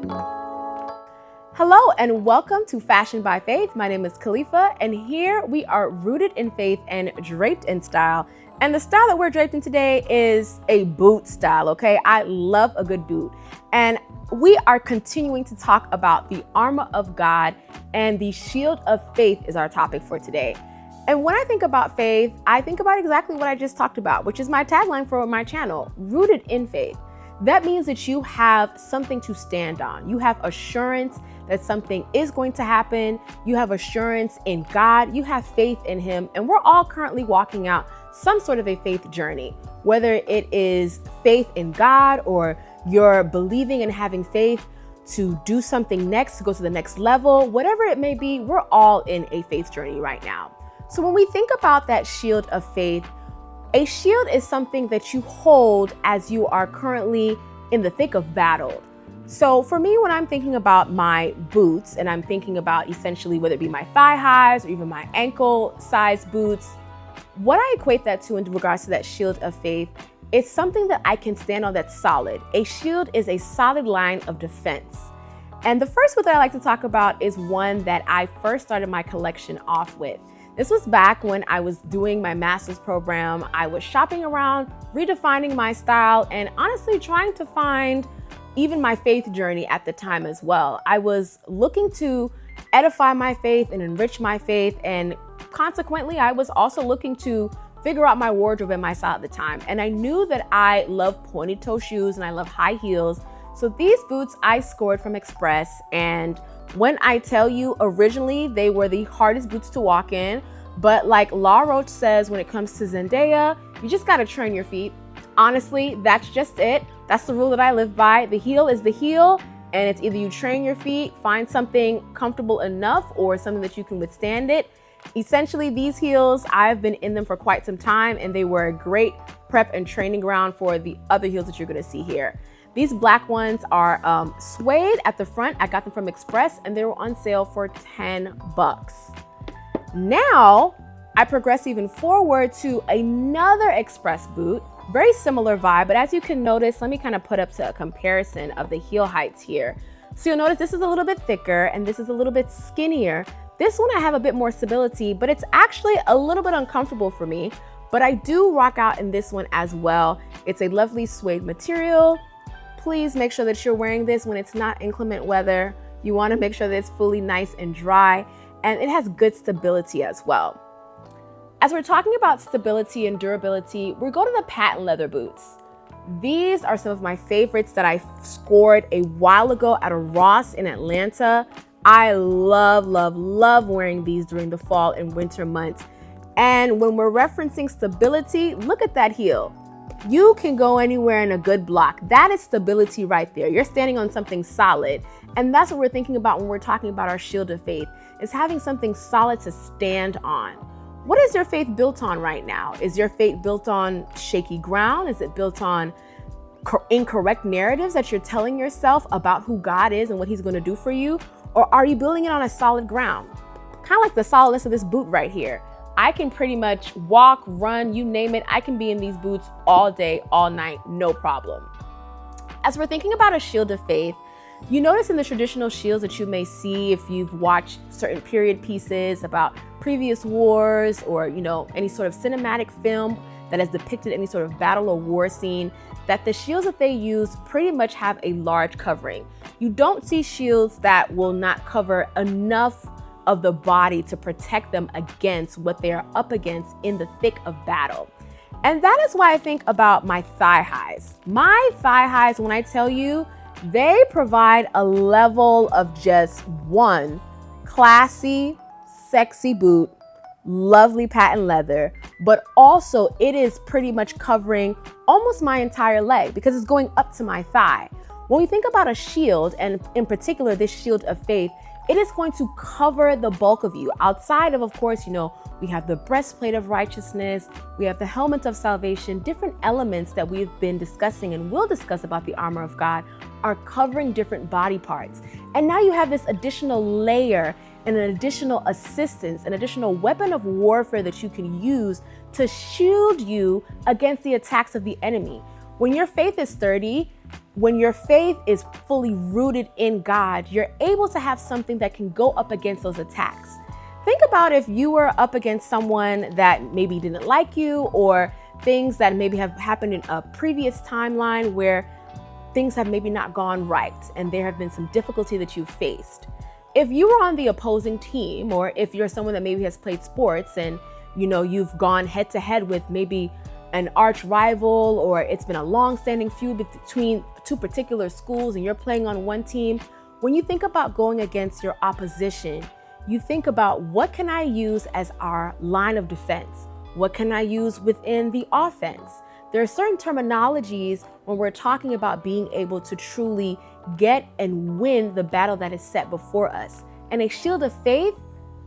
Hello and welcome to Fashion by Faith. My name is Kalifa, and here we are rooted in faith and draped in style. And the style that we're draped in today is a boot style, okay? I love a good boot. And we are continuing to talk about the armor of God, and the shield of faith is our topic for today. And when I think about faith, I think about exactly what I just talked about, which is my tagline for my channel, rooted in faith. That means that you have something to stand on. You have assurance that something is going to happen. You have assurance in God. You have faith in Him. And we're all currently walking out some sort of a faith journey, whether it is faith in God or you're believing and having faith to do something next, to go to the next level, whatever it may be, we're all in a faith journey right now. So when we think about that shield of faith, a shield is something that you hold as you are currently in the thick of battle. So for me, when I'm thinking about my boots, and I'm thinking about essentially whether it be my thigh highs or even my ankle size boots, what I equate that to in regards to that shield of faith, it's something that I can stand on that's solid. A shield is a solid line of defense. And the first boot that I like to talk about is one that I first started my collection off with. This was back when I was doing my master's program. I was shopping around, redefining my style, and honestly trying to find even my faith journey at the time as well. I was looking to edify my faith and enrich my faith, and consequently, I was also looking to figure out my wardrobe and my style at the time. And I knew that I love pointed toe shoes and I love high heels. So these boots I scored from Express, and when I tell you, originally they were the hardest boots to walk in, but like La Roche says, when it comes to Zendaya, you just gotta train your feet. Honestly, that's just it. That's the rule that I live by. The heel is the heel, and it's either you train your feet, find something comfortable enough, or something that you can withstand it. Essentially, these heels, I've been in them for quite some time, and they were a great prep and training ground for the other heels that you're gonna see here. These black ones are suede at the front. I got them from Express, and they were on sale for $10. Now, I progress even forward to another Express boot, very similar vibe, but as you can notice, let me kind of put up to a comparison of the heel heights here. So you'll notice this is a little bit thicker and this is a little bit skinnier. This one I have a bit more stability, but it's actually a little bit uncomfortable for me, but I do rock out in this one as well. It's a lovely suede material. Please make sure that you're wearing this when it's not inclement weather. You want to make sure that it's fully nice and dry, and it has good stability as well. As we're talking about stability and durability, we're going to the patent leather boots. These are some of my favorites that I scored a while ago at a Ross in Atlanta. I love, love, love wearing these during the fall and winter months. And when we're referencing stability, look at that heel. You can go anywhere in a good block. That is stability right there. You're standing on something solid. And that's what we're thinking about when we're talking about our shield of faith, is having something solid to stand on. What is your faith built on right now? Is your faith built on shaky ground? Is it built on incorrect narratives that you're telling yourself about who God is and what He's going to do for you? Or are you building it on a solid ground? Kind of like the solidness of this boot right here. I can pretty much walk, run, you name it. I can be in these boots all day, all night, no problem. As we're thinking about a shield of faith, you notice in the traditional shields that you may see if you've watched certain period pieces about previous wars, or any sort of cinematic film that has depicted any sort of battle or war scene, that the shields that they use pretty much have a large covering. You don't see shields that will not cover enough of the body to protect them against what they are up against in the thick of battle. And that is why I think about my thigh highs. My thigh highs, when I tell you, they provide a level of just one classy, sexy boot, lovely patent leather, but also it is pretty much covering almost my entire leg because it's going up to my thigh. When we think about a shield, and in particular this shield of faith, it is going to cover the bulk of you. Outside of course, we have the breastplate of righteousness, we have the helmet of salvation, different elements that we've been discussing and will discuss about the armor of God are covering different body parts. And now you have this additional layer and an additional assistance, an additional weapon of warfare that you can use to shield you against the attacks of the enemy. When your faith is sturdy, when your faith is fully rooted in God, you're able to have something that can go up against those attacks. Think about if you were up against someone that maybe didn't like you, or things that maybe have happened in a previous timeline where things have maybe not gone right and there have been some difficulty that you've faced. If you were on the opposing team, or if you're someone that maybe has played sports and you've gone head to head with maybe an arch rival, or it's been a long-standing feud between two particular schools and you're playing on one team, when you think about going against your opposition, you think about, what can I use as our line of defense? What can I use within the offense? There are certain terminologies when we're talking about being able to truly get and win the battle that is set before us. And a shield of faith,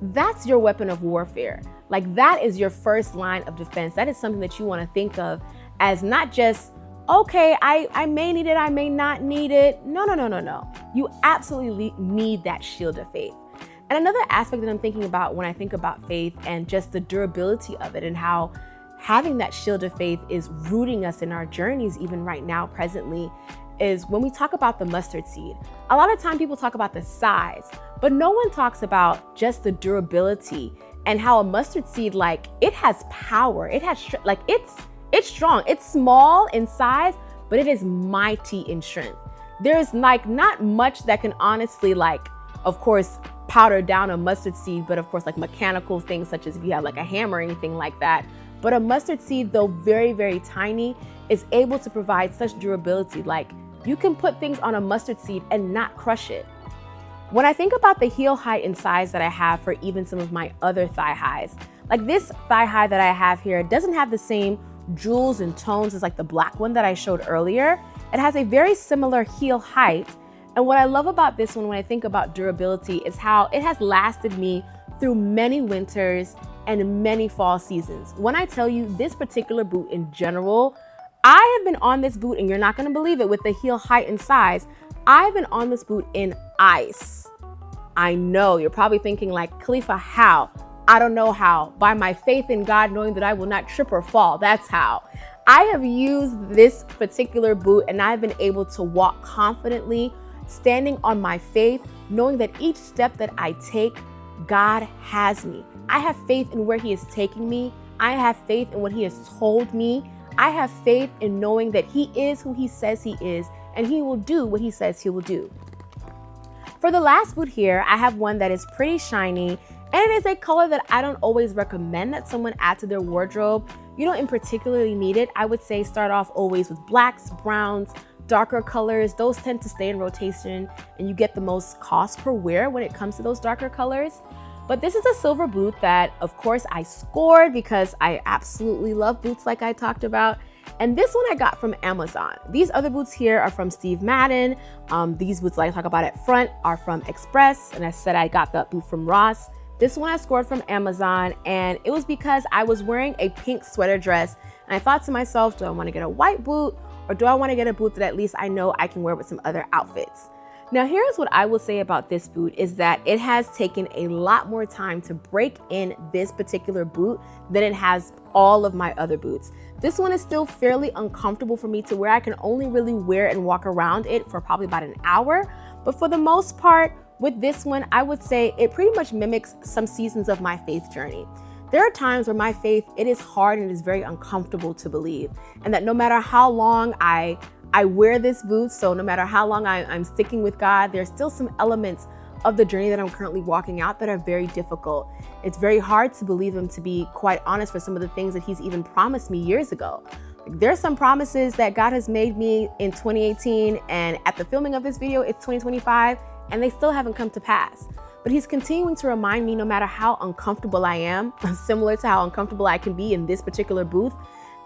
that's your weapon of warfare. Like, that is your first line of defense. That is something that you want to think of as not just, okay, I may need it, I may not need it. No. You absolutely need that shield of faith. And another aspect that I'm thinking about when I think about faith and just the durability of it, and how having that shield of faith is rooting us in our journeys even right now, presently, is when we talk about the mustard seed. A lot of time people talk about the size, but no one talks about just the durability and how a mustard seed, like, it has power. It has, it's strong. It's small in size, but it is mighty in strength. There's not much that can honestly, of course, powder down a mustard seed, but of course, mechanical things such as if you have a hammer or anything like that. But a mustard seed, though very, very tiny, is able to provide such durability. You can put things on a mustard seed and not crush it. When I think about the heel height and size that I have for even some of my other thigh highs, like this thigh high that I have here, it doesn't have the same jewels and tones as the black one that I showed earlier. It has a very similar heel height. And what I love about this one, when I think about durability, is how it has lasted me through many winters and many fall seasons. When I tell you, this particular boot in general, I have been on this boot, and you're not gonna believe it, with the heel height and size, I've been on this boot in ice. I know, you're probably thinking Kalifa, how? I don't know how. By my faith in God, knowing that I will not trip or fall, that's how. I have used this particular boot, and I've been able to walk confidently, standing on my faith, knowing that each step that I take, God has me. I have faith in where He is taking me. I have faith in what He has told me. I have faith in knowing that He is who He says He is, and He will do what He says He will do. For the last boot here, I have one that is pretty shiny, and it is a color that I don't always recommend that someone add to their wardrobe. You don't in particularly need it. I would say start off always with blacks, browns, darker colors. Those tend to stay in rotation, and you get the most cost per wear when it comes to those darker colors. But this is a silver boot that, of course, I scored because I absolutely love boots, like I talked about. And this one I got from Amazon. These other boots here are from Steve Madden. These boots I talk about at front are from Express. And I said I got that boot from Ross. This one I scored from Amazon, and it was because I was wearing a pink sweater dress. And I thought to myself, do I want to get a white boot, or do I want to get a boot that at least I know I can wear with some other outfits? Now, here's what I will say about this boot, is that it has taken a lot more time to break in this particular boot than it has all of my other boots. This one is still fairly uncomfortable for me to wear. I can only really wear and walk around it for probably about an hour. But for the most part, with this one, I would say it pretty much mimics some seasons of my faith journey. There are times where my faith, it is hard and it is very uncomfortable to believe. And that no matter how long I wear this boot, so no matter how long I'm sticking with God, there's still some elements of the journey that I'm currently walking out that are very difficult. It's very hard to believe Him, to be quite honest, for some of the things that He's even promised me years ago. There's some promises that God has made me in 2018, and at the filming of this video, it's 2025, and they still haven't come to pass. But He's continuing to remind me, no matter how uncomfortable I am, similar to how uncomfortable I can be in this particular booth,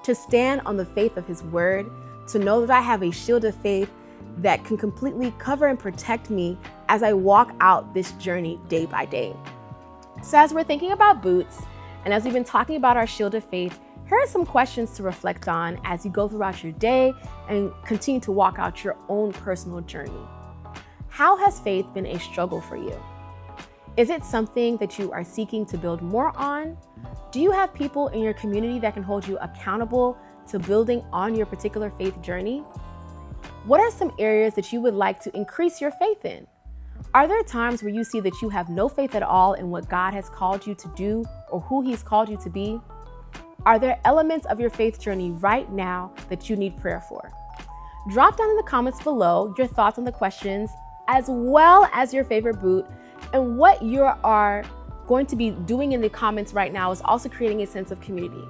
to stand on the faith of His word, to know that I have a shield of faith that can completely cover and protect me as I walk out this journey day by day. So as we're thinking about boots, and as we've been talking about our shield of faith, here are some questions to reflect on as you go throughout your day and continue to walk out your own personal journey. How has faith been a struggle for you? Is it something that you are seeking to build more on? Do you have people in your community that can hold you accountable to building on your particular faith journey? What are some areas that you would like to increase your faith in? Are there times where you see that you have no faith at all in what God has called you to do or who He's called you to be? Are there elements of your faith journey right now that you need prayer for? Drop down in the comments below your thoughts on the questions, as well as your favorite boot. And what you are going to be doing in the comments right now is also creating a sense of community.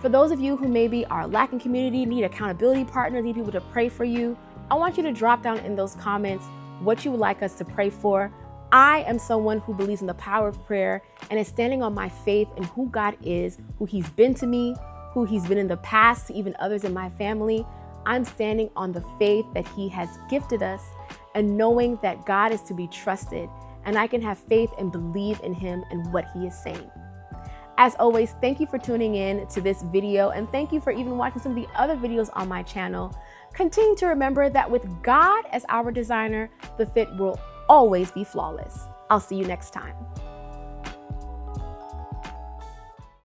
For those of you who maybe are lacking community, need accountability partners, need people to pray for you, I want you to drop down in those comments what you would like us to pray for. I am someone who believes in the power of prayer and is standing on my faith in who God is, who He's been to me, who He's been in the past to even others in my family. I'm standing on the faith that He has gifted us and knowing that God is to be trusted, and I can have faith and believe in Him and what He is saying. As always, thank you for tuning in to this video, and thank you for even watching some of the other videos on my channel. Continue to remember that with God as our designer, the fit will always be flawless. I'll see you next time.